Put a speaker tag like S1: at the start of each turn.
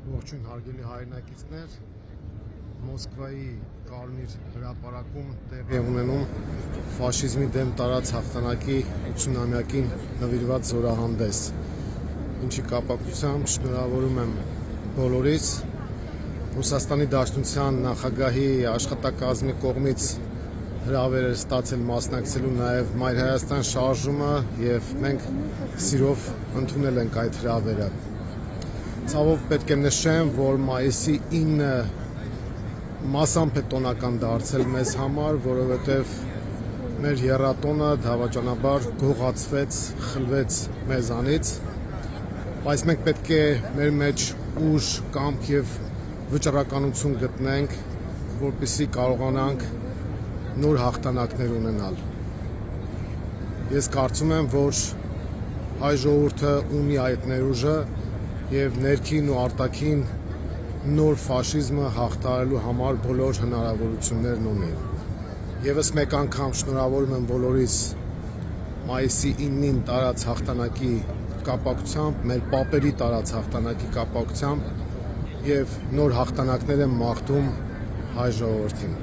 S1: Ողջույն հարգելի հայրենակիցներ, Մոսկվայի Կարմիր հրապարակում տեղի է ունենում ֆաշիզմի դեմ տարած հաղթանակի 80-ամյակին նվիրված զորահանդես, ինչի կապակցությամբ շնորհավորում եմ բոլորիս Ռուսաստանի Դաշնության նախագահի աշխատակազմի կողմից հրավեր էր ստացել մասնակցելու նաև Մայր Հայաստան շարժումը եւ մենք սիրով ընդունել ենք այդ հրավերը։ Ցավով պետք է նշեմ, որ մայիսի 9-ը մասամբ է տոնական դարձել մեզ համար, որովհետև մեր եռատոնը դավաճանաբար գողացվեց, խլվեց մեզանից, բայց մենք պետք է մեր մեջ ուժ, կամք եւ վճռականություն գտնենք, որպեսզի կարողանանք նոր հաղթանակներ ունենալ։ Ես կարծում եմ, որ հայ ժողովուրդը ունի այդ ներուժը եւ ներքին ու արտաքին նոր ֆաշիզմը հաղթահարելու համար բոլոր հնարավորություններն ունի։ Եվս մեկ անգամ շնորհավորում եմ բոլորիս մայիսի 9-ին տարած հաղթանակի կապակցությամբ, մեր պապերի տարած հաղթանակի կապակցությամբ եւ նոր հաղթանակներ եմ մաղթում հայ ժողովրդին։